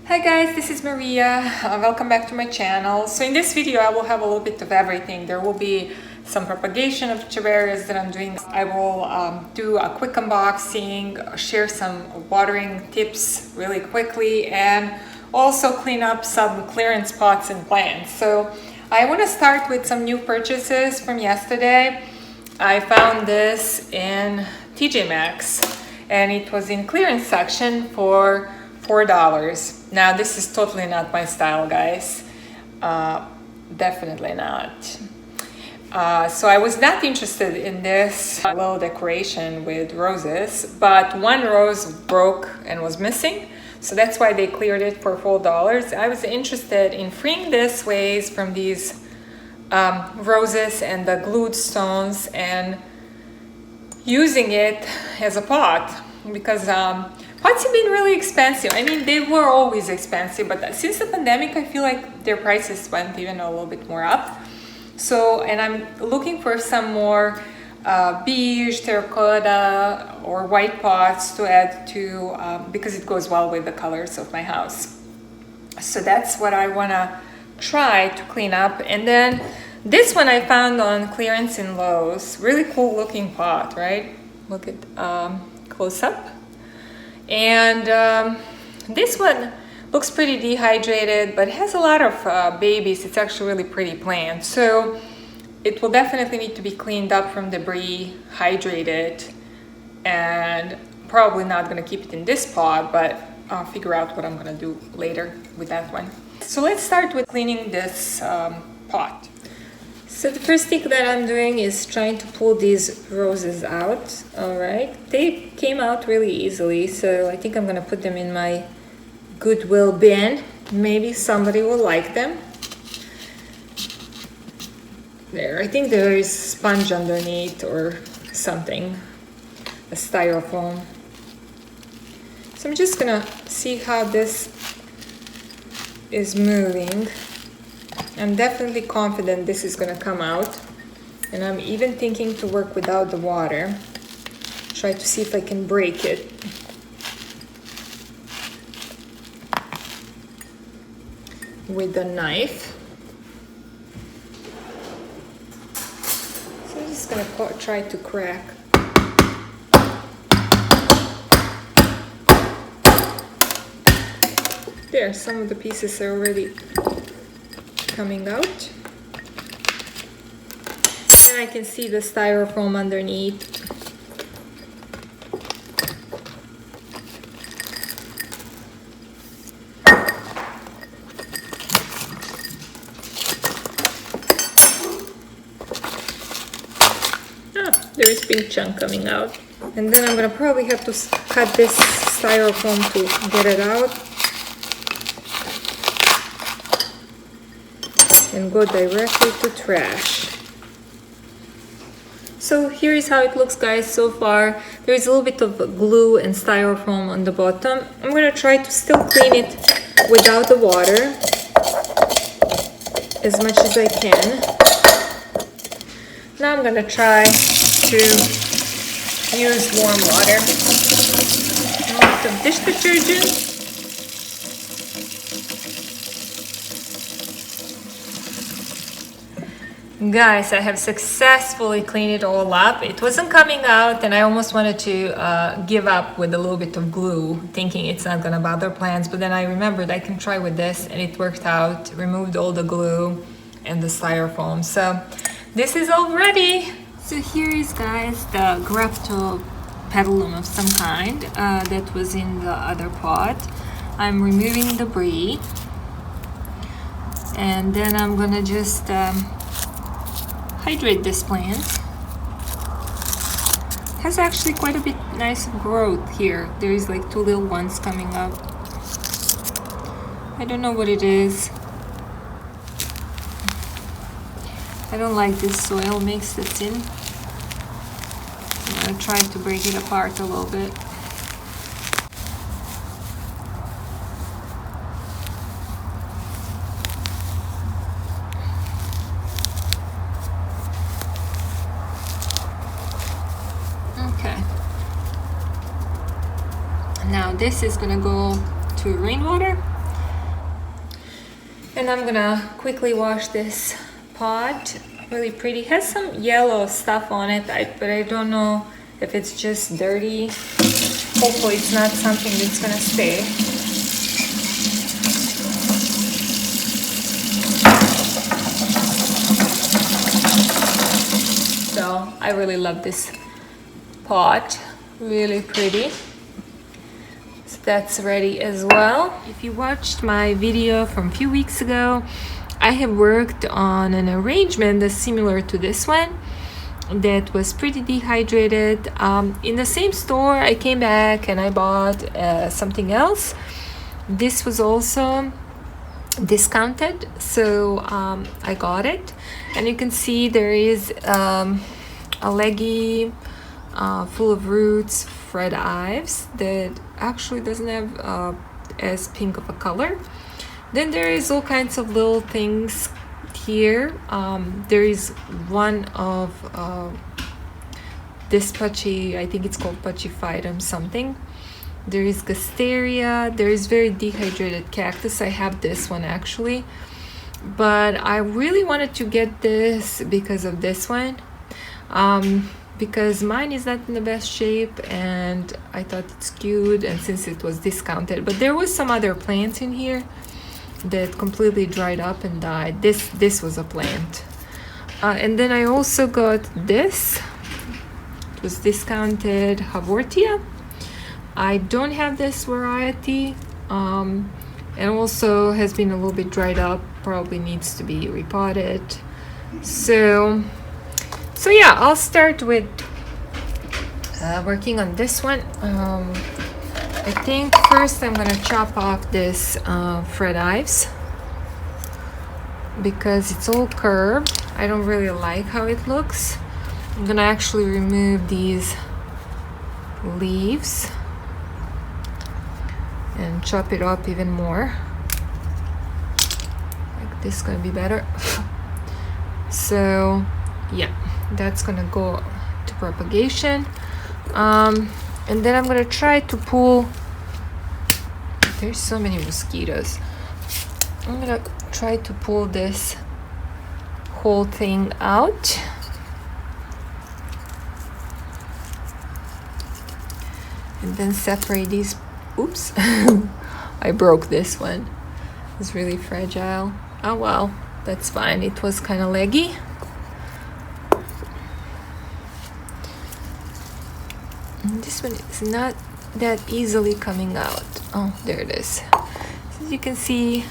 Hi guys, this is Maria. Welcome back to my channel. So in this video I will have a little bit of everything. There will be some propagation of echeverias that I'm doing. I will do a quick unboxing, share some watering tips really quickly, and also clean up some clearance pots and plants. So I want to start with some new purchases from yesterday. I found this in TJ Maxx and it was in clearance section for $4. Now this is totally not my style, guys. Definitely not. So I was not interested in this little decoration with roses, but one rose broke and was missing, so that's why they cleared it for $4. I was interested in freeing this vase from these roses and the glued stones and using it as a pot, because pots have been really expensive. I mean, they were always expensive, but since the pandemic, I feel like their prices went even a little bit more up. So, and I'm looking for some more beige, terracotta, or white pots to add to, because it goes well with the colors of my house. So that's what I want to try to clean up. And then this one I found on clearance in Lowe's. Really cool looking pot, right? Look at close up. And this one looks pretty dehydrated, but has a lot of babies. It's actually a really pretty plant. So it will definitely need to be cleaned up from debris, hydrated, and probably not going to keep it in this pot, but I'll figure out what I'm going to do later with that one. So let's start with cleaning this pot. So the first thing that I'm doing is trying to pull these roses out. All right, they came out really easily, so I think I'm gonna put them in my Goodwill bin. Maybe somebody will like them. There, I think there is sponge underneath or something, a styrofoam. So I'm just gonna see how this is moving. I'm definitely confident this is going to come out, and I'm even thinking to work without the water. Try to see if I can break it. With a knife. So I'm just going to try to crack. There, some of the pieces are already coming out, and I can see the styrofoam underneath. There is big chunk coming out, and then I'm gonna probably have to cut this styrofoam to get it out. And go directly to trash. So here is how it looks, guys, so far. There is a little bit of glue and styrofoam on the bottom. I'm going to try to still clean it without the water as much as I can. Now I'm going to try to use warm water. A little bit of dish detergent. Guys, I have successfully cleaned it all up. It wasn't coming out, and I almost wanted to give up with a little bit of glue, thinking it's not gonna bother plants, but then I remembered I can try with this, and it worked out. Removed all the glue and the styrofoam. So this is all ready. So here is, guys, the grapto petalum of some kind that was in the other pot. I'm removing debris, and then I'm gonna just hydrate this plant. Has actually quite a bit nice growth here. There is like two little ones coming up. I don't know what it is. I don't like this soil mix that's in. I'm gonna try to break it apart a little bit. Now this is gonna go to rainwater, And I'm gonna quickly wash this pot. Really pretty. Has some yellow stuff on it, but I don't know if it's just dirty. Hopefully it's not something that's gonna stay. So I really love this pot. Really pretty. So that's ready as well. If you watched my video from a few weeks ago, I have worked on an arrangement that's similar to this one that was pretty dehydrated. In the same store, I came back and I bought something else. This was also discounted, so I got it. And you can see there is a leggy full of roots, Fred Ives, that actually doesn't have as pink of a color. Then there is all kinds of little things here. There is one of this Pachy, I think it's called Pachyphytum something. There is Gasteria. There is very dehydrated cactus. I have this one actually, but I really wanted to get this because of this one, because mine is not in the best shape and I thought it's cute, and since it was discounted. But there was some other plants in here that completely dried up and died. This was a plant. And then I also got this. It was discounted Haworthia. I don't have this variety, and also has been a little bit dried up, probably needs to be repotted. So yeah, I'll start with working on this one. I think first I'm gonna chop off this Fred Ives because it's all curved. I don't really like how it looks. I'm gonna actually remove these leaves and chop it up even more. Like this is gonna be better. So yeah, that's gonna go to propagation. And then I'm gonna try to pull, there's so many mosquitoes. I'm gonna try to pull this whole thing out. And then separate these. Oops, I broke this one. It's really fragile. Oh well, that's fine. It was kind of leggy. And this one is not that easily coming out. Oh, there it is. So as you can see,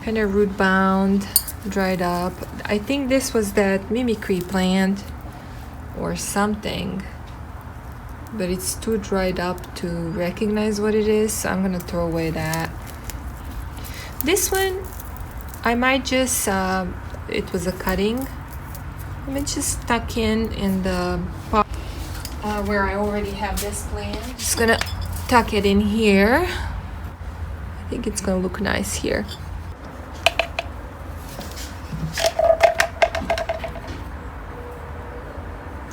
kind of root bound, dried up. I think this was that mimicry plant or something, but it's too dried up to recognize what it is, so I'm gonna throw away that. This one, I might just, it was a cutting. I might just tuck in the pot where I already have this plant. Just gonna tuck it in here. I think it's gonna look nice here.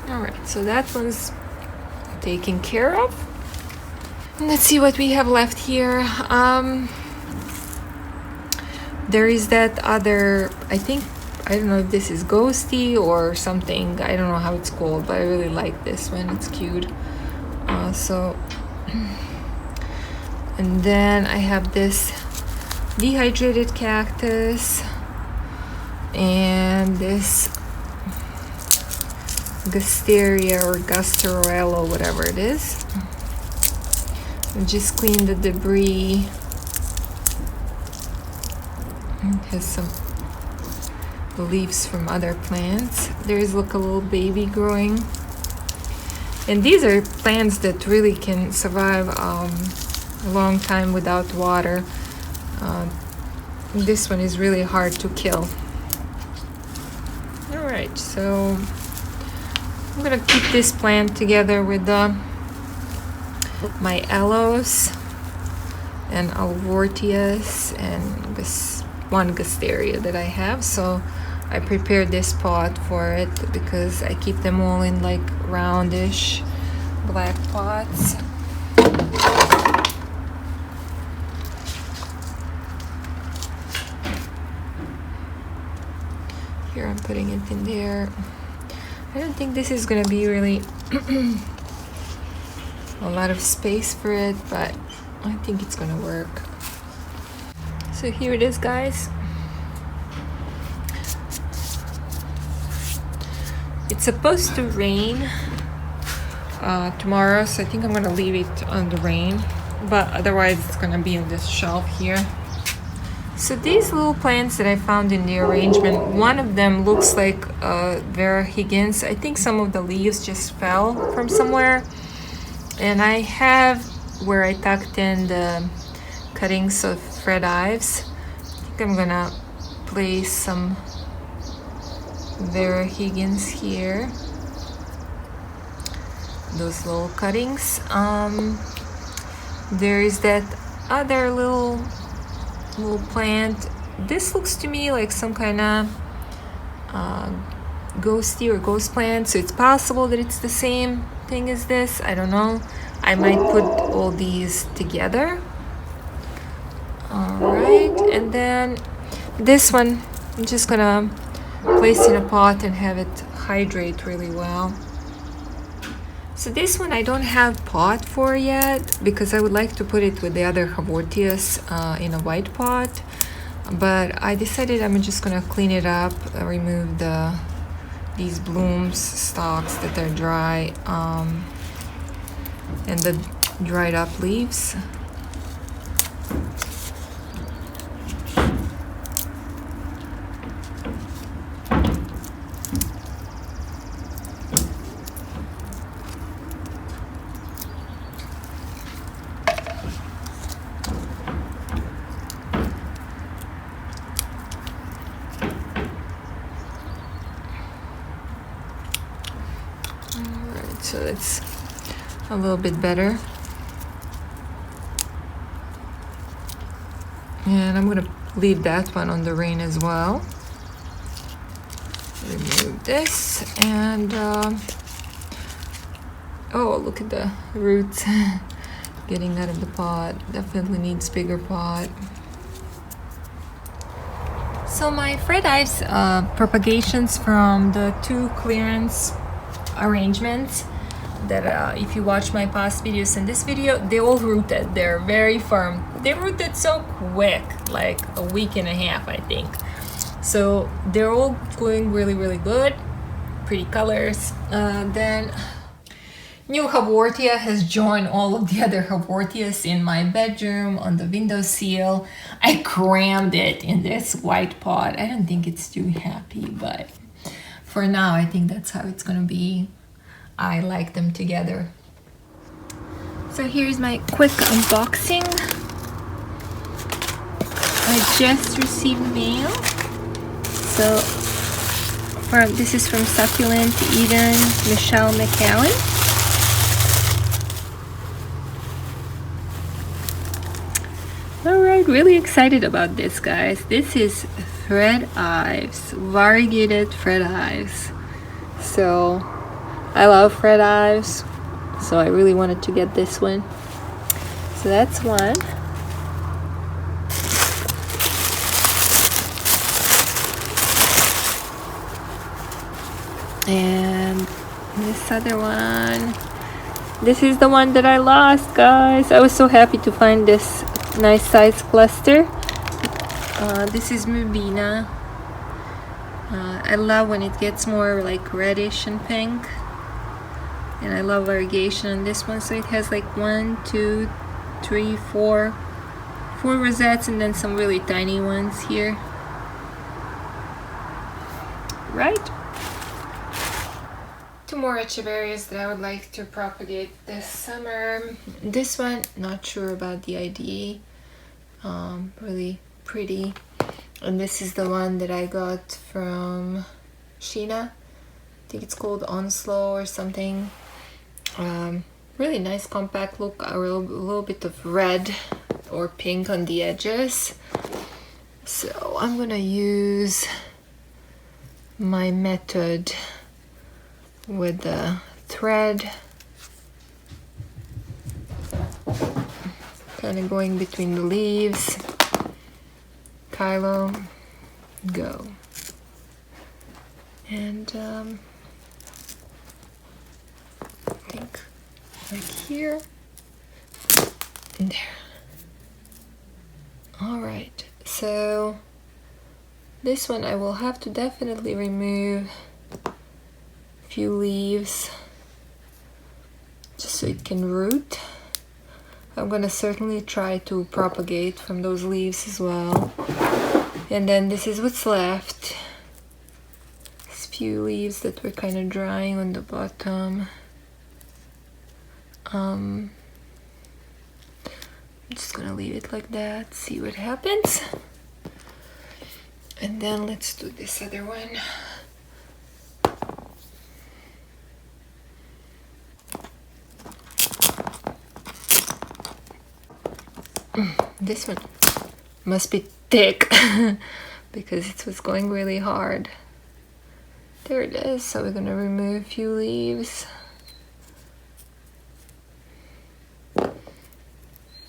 All right, so that one's taken care of. Let's see what we have left here. There is that other, I don't know if this is ghosty or something. I don't know how it's called, but I really like this one. It's cute. And then I have this dehydrated cactus and this Gasteria or Gasterella, whatever it is. And just clean the debris. It has some leaves from other plants. There is like a little baby growing. And these are plants that really can survive a long time without water. This one is really hard to kill. All right, so I'm gonna keep this plant together with my aloes and alvortias and one gasteria that I have. So I prepared this pot for it because I keep them all in like roundish black pots. here I'm putting it in there. I don't think this is gonna be really a lot of space for it, but I think it's gonna work. So here it is, guys. It's supposed to rain tomorrow, so I think I'm gonna leave it on the rain, but otherwise it's gonna be on this shelf here. So these little plants that I found in the arrangement, one of them looks like Vera Higgins. I think some of the leaves just fell from somewhere. And I have where I tucked in the cuttings of Fred Ives. I think I'm gonna place some Vera Higgins here. Those little cuttings. There is that other little plant. This looks to me like some kind of ghosty or ghost plant, so it's possible that it's the same thing as this. I don't know. I might put all these together. Alright, and then this one I'm just gonna place in a pot and have it hydrate really well. So this one I don't have pot for yet because I would like to put it with the other Hawortias in a white pot, but I decided I'm just gonna clean it up, remove these blooms, stalks that are dry, and the dried up leaves. So that's a little bit better. And I'm gonna leave that one on the rain as well. Remove this and oh, look at the roots getting out of the pot. Definitely needs bigger pot. So my Fred Ives propagations from the 2 clearance arrangements that if you watch my past videos and this video, they all rooted. They're very firm. They rooted so quick, like a week and a half, I think. So they're all going really, really good. Pretty colors. Then new Hawortia has joined all of the other Hawortias in my bedroom on the windowsill. I crammed it in this white pot. I don't think it's too happy, but for now, I think that's how it's gonna be. I like them together. So here's my quick unboxing. I just received mail. So this is from Succulent, Eden, Michelle McCallan. Alright, really excited about this, guys. This is Fred Ives, variegated Fred Ives. So I love Fred Ives, so I really wanted to get this one. So that's one. And this other one. This is the one that I lost, guys. I was so happy to find this nice size cluster. This is Mubina. I love when it gets more like reddish and pink. And I love variegation on this one. So it has like 1, 2, 3, 4 rosettes and then some really tiny ones here. Right? 2 more echeverias that I would like to propagate this summer. This one, not sure about the ID. Really pretty. And this is the one that I got from Sheena. I think it's called Onslow or something. Really nice compact look, a little bit of red or pink on the edges. So I'm gonna use my method with the thread, kind of going between the leaves. Kylo, go. And I think like here and there. All right, so this one I will have to definitely remove a few leaves just so it can root. I'm gonna certainly try to propagate from those leaves as well. And then this is what's left. These few leaves that were kind of drying on the bottom. I'm just gonna leave it like that, see what happens. And then let's do this other one. This one must be thick because it was going really hard. There it is. So we're gonna remove a few leaves.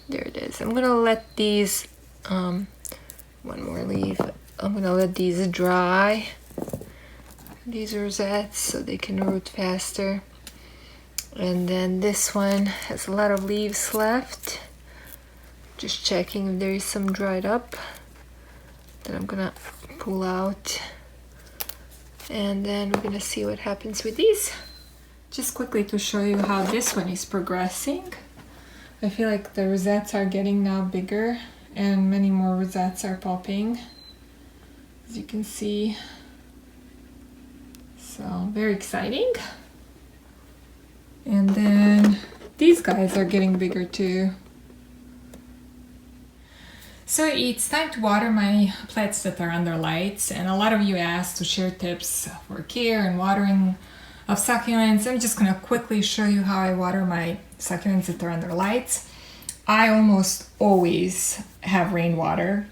There it is. I'm gonna let these, one more leaf. I'm gonna let these dry, these rosettes, so they can root faster. And then this one has a lot of leaves left. Just checking if there is some dried up that I'm gonna pull out. And then we're gonna see what happens with these. Just quickly to show you how this one is progressing. I feel like the rosettes are getting now bigger and many more rosettes are popping, as you can see. So very exciting. And then these guys are getting bigger too. So it's time to water my plants that are under lights, and a lot of you asked to share tips for care and watering of succulents. I'm just gonna quickly show you how I water my succulents that are under lights. I almost always have rainwater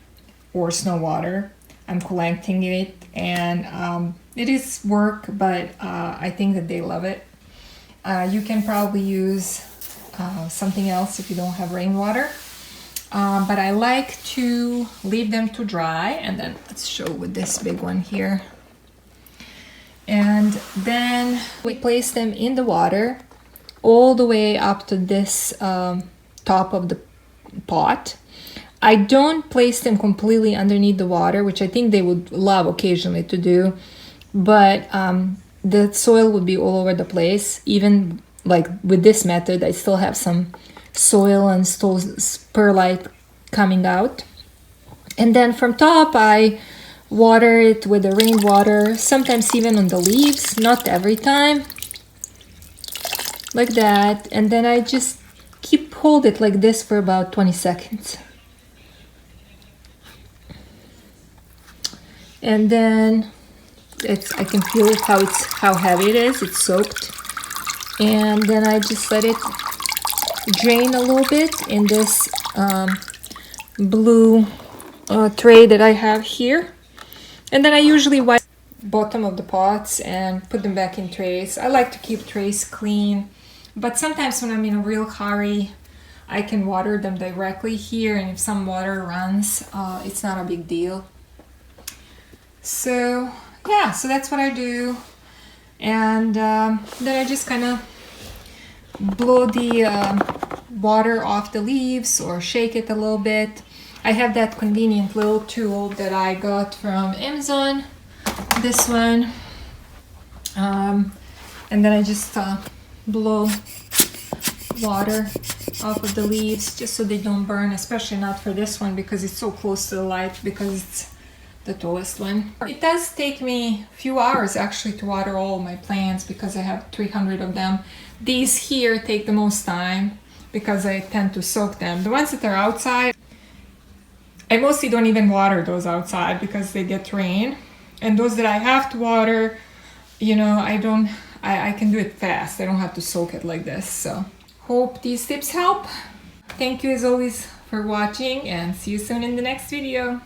or snow water. I'm collecting it, and it is work, but I think that they love it. You can probably use something else if you don't have rainwater. But I like to leave them to dry, and then let's show with this big one here. And then we place them in the water all the way up to this top of the pot. I don't place them completely underneath the water, which I think they would love occasionally to do, but the soil would be all over the place. Even like with this method, I still have some soil and still perlite coming out. And then from top I water it with the rainwater, sometimes even on the leaves, not every time, like that. And then I just hold it like this for about 20 seconds. And then I can feel how heavy it is. It's soaked. And then I just let it drain a little bit in this blue tray that I have here. And then I usually wipe the bottom of the pots and put them back in trays. I like to keep trays clean, but sometimes when I'm in a real hurry, I can water them directly here, and if some water runs, it's not a big deal. So yeah, so that's what I do. And then I just kind of blow the water off the leaves or shake it a little bit. I have that convenient little tool that I got from Amazon, this one. And then I just blow water off of the leaves just so they don't burn, especially not for this one because it's so close to the light, because it's the tallest one. It does take me a few hours actually to water all my plants because I have 300 of them. These here take the most time because I tend to soak them. The ones that are outside, I mostly don't even water those outside because they get rain. And those that I have to water, you know, I can do it fast. I don't have to soak it like this. So hope these tips help. Thank you as always for watching, and see you soon in the next video.